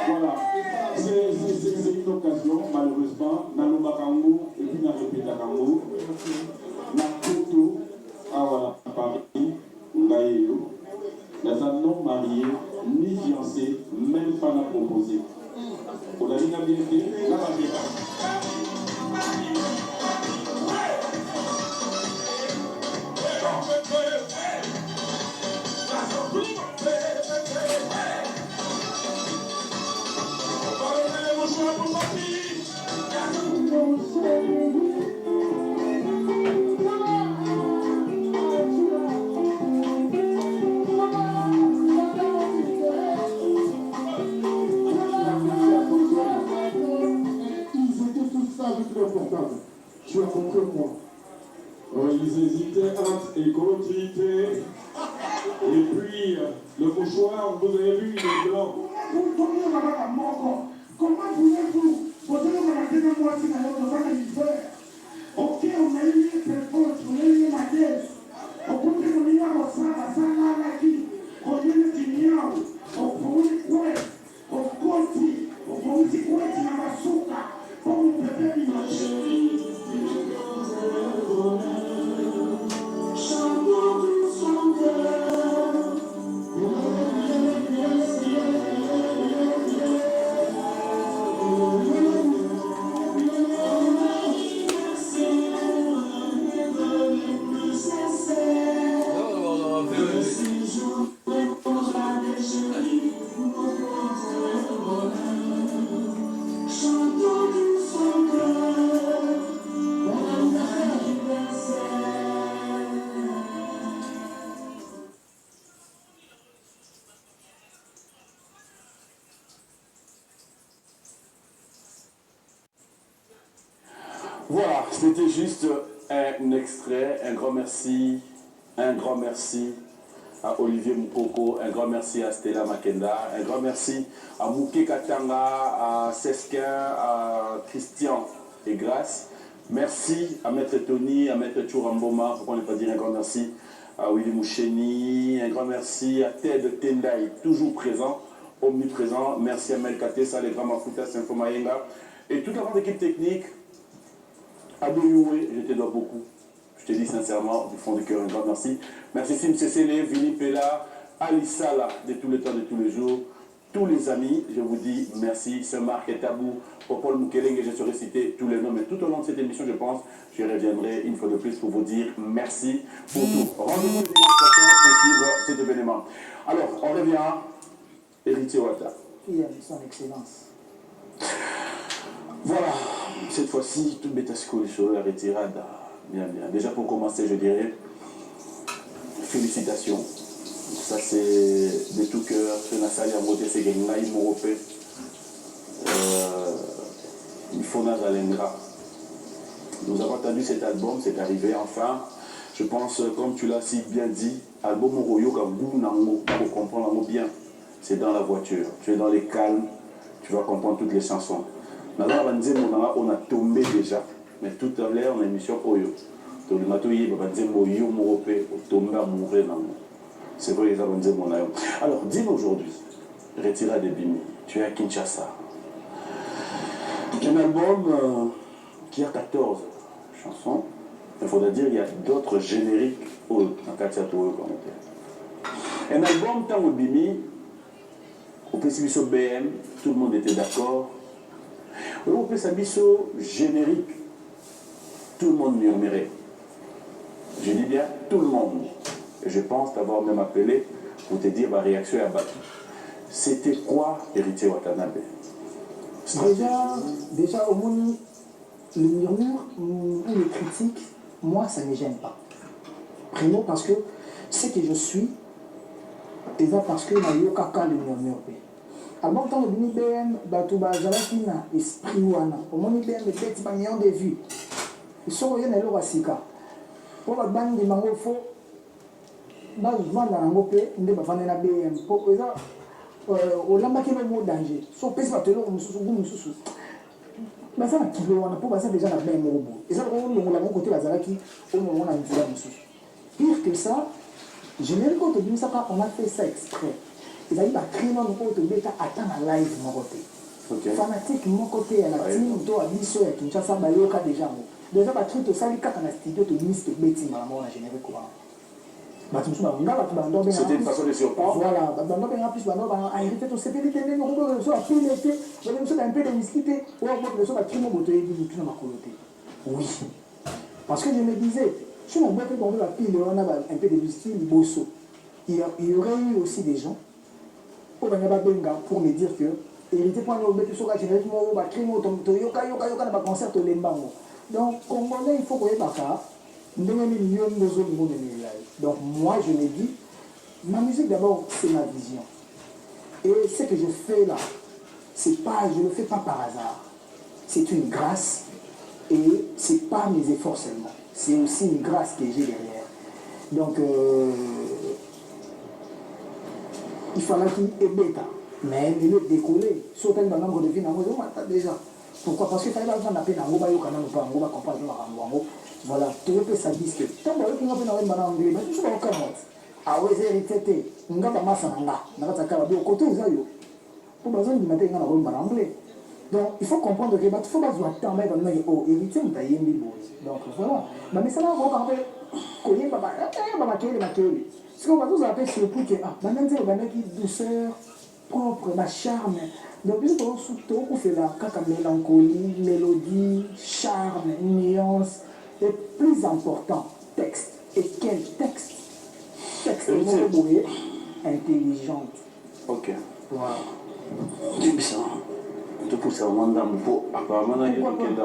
Voilà. C'est une occasion, malheureusement, dans le Makamou et puis dans le Pétakamou, la photo à Paris, Ngaïo, dans un non marié, ni fiancé, même pas la proposé. On a dit la vérité, la vérité. Tu as compris moi. Ils hésitaient entre et contre. Et puis, le mouchoir, vous avez vu, il est blanc. Comment voulez-vous ok, on a eu une précoce, on a eu une adresse. On peut venir au Sala, on a eu une guignol, on peut une couette, on conti, on peut une couette dans la souka, on peut faire une marche. Voilà, c'était juste un extrait. Un grand merci à Olivier Moukoko, un grand merci à Stella Makenda, un grand merci à Mouké Katanga, à Sesquin, à Christian et Grace. Merci à Maître Tony, à Maître Chouramboma, pourquoi ne pas dire un grand merci à Willy Moucheni, un grand merci à Ted Tendai, toujours présent, omniprésent. Merci à Melkate, Salegra Mafuta, Sinfo Mayenga et toute la grande équipe technique. Adoyoué, je te dois beaucoup. Je te dis sincèrement, du fond du cœur, un grand merci. Merci Sim Cécélé, Vini Pella, Alissala, de tous les temps, de tous les jours. Tous les amis, je vous dis merci. Saint-Marc et Tabou, Paul Moukeleng, et je serai cité tous les noms. Mais tout au long de cette émission, je pense, je reviendrai une fois de plus pour vous dire merci pour tout. Rendez-vous le dimanche prochain pour suivre cet événement. Alors, on revient. Héritier Ouattara. Qui a son excellence. Voilà, cette fois-ci, tout Betasco sur la retirade. Bien, bien. Déjà pour commencer, je dirais félicitations. Ça c'est de tout cœur. Il faut Nazalengra. Nous avons entendu cet album, c'est arrivé enfin. Je pense, comme tu l'as si bien dit, album Oroyo pour comprendre bien. C'est dans la voiture. Tu es dans les calmes, tu vas comprendre toutes les chansons. Maintenant, on a tombé déjà, mais tout à l'heure, on a une émission Oyo. C'est vrai, les avons dit mon aïe. Alors, dis-moi aujourd'hui, Retira de Bimi, tu es à Kinshasa. Un album qui a 14 chansons. Il faudrait dire qu'il y a d'autres génériques dans Katiato. Un album, tant au Bimi, au PCBSO BM, tout le monde était d'accord. Au PCBSO générique, tout le monde murmurait. Je dis bien tout le monde. Et je pense t'avoir même appelé pour te dire ma réaction à battu. C'était quoi Héritier Watanabe? Déjà au moins, le murmure ou les critiques, moi ça ne me gêne pas. Primo parce que ce que je suis, et ça parce que je n'ai pas le murmure. Alors, quand on dit BM, il y a un esprit. Au moins, BM est peut-être un million de vues. Ils sont rien à l'eau à Sika. Pour la bande de Mango, il faut. Dans le vent dans l'ango, il y a un BM. Pour ça, on a marqué le mot danger. Sauf que c'est pas tout le monde sous. Mais ça, on a pour passer déjà la BM au bout. Et ça, on a mon côté, on a une fille. Pire que ça, je me rends compte que on a fait ça exprès. Ils avaient créé notre compte de attendre la live de mon côté. Fanatique, mon côté, à la team, toi, à l'issue, à Kinshasa, Bayoka déjà. Déjà, tu as tout ça, les 4 dans la studio, tu as mis ce bêtise, maman, on a généré quoi. C'était une façon de surprendre. Voilà, en plus, a hérité tout ce que tu as on a un peu de mystique, on oui. Parce que je me disais, si on veut qu'on la pile, on a un peu de mystique, il y aurait eu aussi des gens pour me dire que hérité pour nous mettre sur la génération, on va créer un concert au Lembango. Donc, Congolais, il faut qu'on ait pas ça. Donc moi je me dis, ma musique d'abord c'est ma vision. Et ce que je fais là, c'est pas, je ne le fais pas par hasard. C'est une grâce et c'est pas mes efforts seulement. C'est aussi une grâce que j'ai derrière. Donc il fallait qu'il ait bêta. Mais il est décollé. Surtout dans le nombre de vies, déjà. Pourquoi? Parce qu'il fallait pas la peine, on va comprendre. Voilà, tu veux ça disque. Tant que tu as fait un anglais, mais tu vas au Cameroun. Ah oui, c'est hérité. On va pas masser en là. On va t'accaparer au côté où il pour besoin de mettre un anglais. Donc, il faut comprendre que il faut pas jouer tant mais dans oh, hérité, on t'a yémi. Donc, voilà. Mais ça va encore après. Koye, papa, ce qu'on va tous appeler surtout que, maintenant, c'est une douceur propre, ma charme. Donc, on fait la mélancolie, mélodie, charme, nuance. Et plus important, texte. Et quel texte? Texte intelligente. Ok. Voilà. C'est ça. Tout pour ça, apparemment, il y a quelqu'un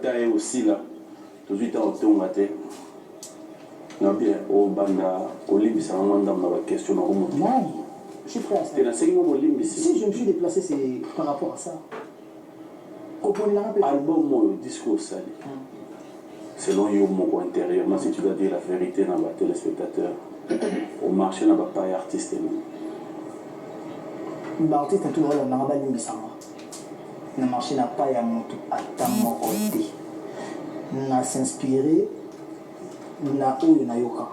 qui a aussi là. Tout de suite, on a été. Non, bien, au banda, au limbe, ça m'a question. Non, je suis prêt à ça. Si je me suis déplacé, c'est par rapport à ça. Album, discours, ça. Selon yo moko intérieurement, si tu dois dire la vérité dans les téléspectateurs, au marché n'a pas artiste. L'artiste est toujours là, on n'a pas de bisama. Le marché n'a pas à mon côté. On a s'inspiré, on a eu na yoka.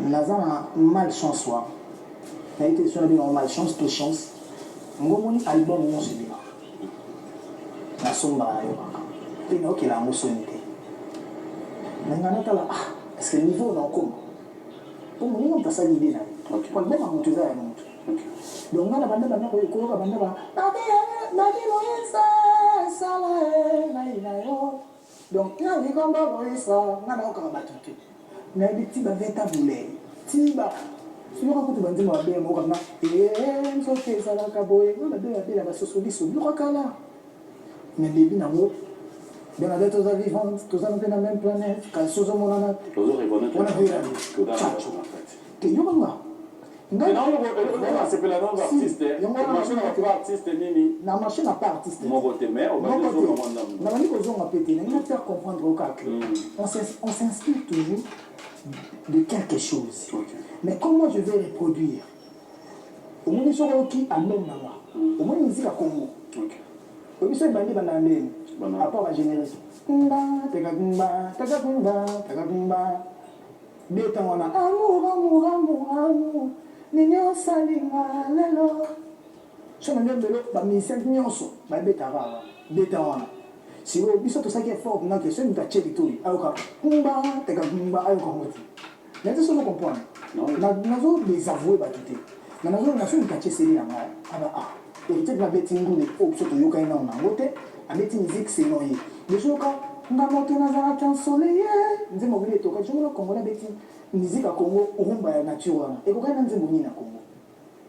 On a malchance, on a été sur la malchance, peu chance. On a un album où on se dit, on a son bar yoka. Et nous qui la motionné. Maintenant, est-ce que le niveau est encore? Pour moi, on a ça l'idée. Pour le moment, on a tout ça. Donc, on a bande donc, il y a des combats, on a encore battu. Mais des petits bavets à bouler. Tiba. Si vous racontez, vous dites, et je ça la caboye, on a deux à la société, du rocala. Mais des binamos. Dans la dette aux vivantes, tous dans la même planète, quand sous mon âme. Tous on a vu la vie. Que yo nga. Non, c'est pas la nom d'artiste. La machine n'a pas artiste. Mon côté, mais on va dire on faire comprendre au cas que on s'inspire toujours de quelque chose. Mais comment je vais reproduire? Au moins, ils sont qui à l'homme là. Au moins, ils disent à Congo. Au moins, ils sont bandés dans la à part la génération. Beta wana amour ninyo salinga lelo sona ndelo ba misek nyonso ba beta rara beta wana si wo biso to saki fort na que soni ta cheki to ayoka kumba teka kumba ayoka ngoti mais tu sais comprendre na nazo désavouer ba tuté na nazo na soni ta cheseli na nga aba et peut-être la beti ngule o so to yoka ina na ngote a beti musique c'est noyé les jours nga moto nazalaki ensoleillé nzembo bile etoka jomona kongola beti musique ya Congo rumba ya nature wana ekokai na nzembo nini na Congo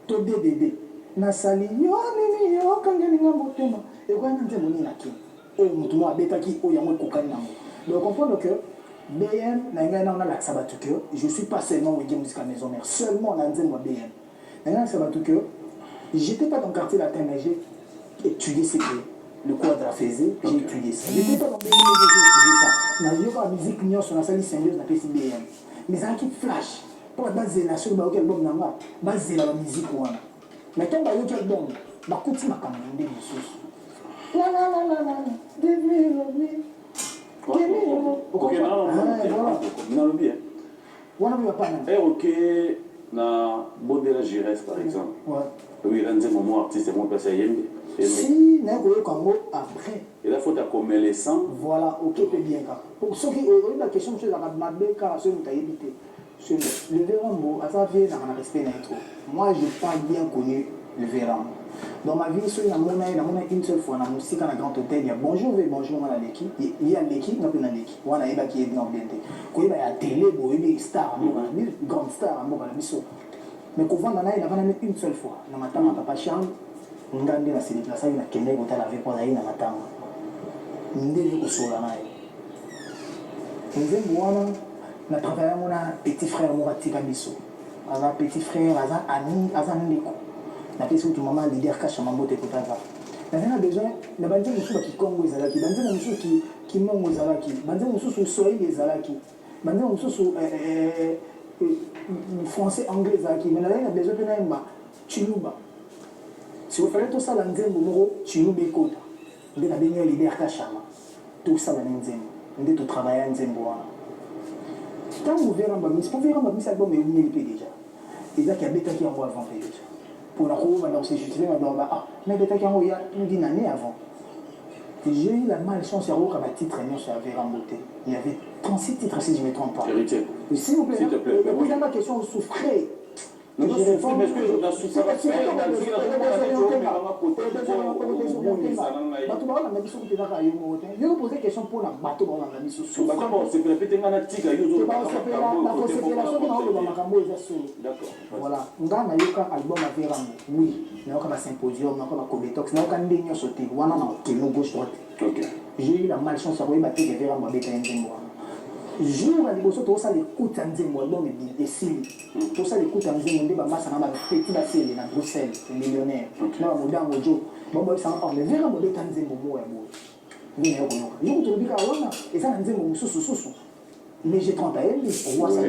to DDD nasali yo nini yo kangelinga motema ekokai na nzembo nini na kini oyo motu mo abetaki oyo yango ekokani nango donc comprendre que BM na ngai na on a l'accès à que je suis pas seulement Wenge Musica Maison Mère seulement na nzembo BM na ngai na l'accès que j'étais pas dans le quartier latin mais j'ai étudié ce que le quadra faisait, j'ai étudié ça. Je n'étais pas dans BM, j'ai étudié ça. Dans la musique, on a sali symbiose dans BM. Mais ça qui flash, pour la base de la sur le album, base de la musique. Mais quand il y a un album, il y a un album. La la la la la, ok, non, bien. wana mpe bapana ok na Bondela Giresse par exemple. Oui, là, c'est mon artiste, c'est mon personnel. Si, n'a pas comme après. Et là, il faut t'accommer les sangs. Voilà, ok, c'est bien. Pour ceux qui ont la question, c'est la madame, car ceux qui ont évité. Le Vérambo, à sa vie, n'a pas respect d'intro. Moi, je n'ai pas bien connu le Vérambo. Dans ma vie, il y a une seule fois, dans la musique, dans un grand hôtel, il y a bonjour, bonjour, on a l'équipe. Il y a l'équipe, on a l'équipe. On a l'équipe qui est bien orienté. Quand il y a la télé, il y a des stars, une grande star, mais quand on a une seule fois, dans ma tante, papa Charles, on a dit que c'est déplacé, il y a quelqu'un qui a avec moi dans ma tante. On a dit que c'est là. On a travaillé avec mon petit frère, mon petit Kabiso. Un petit frère, un Nico. On a fait tout maman leader cache à Mambo Tekotava. On a besoin de bandes qui Congo Zalaki, bandes qui Mongo Zalaki, bandes qui Soyez Zalaki, bandes qui français, anglais, mais là, il a besoin de Chiluba. Si vous faites tout ça dans le Chiluba Kota, vous avez besoin de leader Kachama. Tout ça dans le Nzembo. Vous avez travaillé en Nzembo. Quand vous verrez un bamis, pour verrez un bamis, c'est bon, mais vous n'avez déjà. Et là, il y a des bêta qui envoient avant. Pour la roue, maintenant, c'est justifié, maintenant, mais des bêta qui envoient une année avant. J'ai eu la malchance, il y a un titre sur Véramboté. Il y avait 36 titres, si je ne me trompe pas. Héritier. S'il vous plaît, s'il te plaît. vous avez ma question, vous souffrez. Non, je réponds, mais on a souffert. Je vais poser question pour la bateau dans la mission. Voilà, on a un album à Vérambo. Oui, on a un symposium, on a un Cobetox, on a un dénion sauté, on a un gauche droite. J'ai eu la malchance à voir que Vérambo avait un démon. Jour à l'époque, tout ça l'écoute en Zémo, l'homme est ici. Tout ça l'écoute en Zémo, on va s'en avoir petit la selle dans Bruxelles, millionnaire. Là, on a un jour. Bon, ça va parler. Vérambo est en Zémo, moi, et moi. Il y a un et ça en Zémo, sous. Mais j'ai 30 ans, pour voir ça.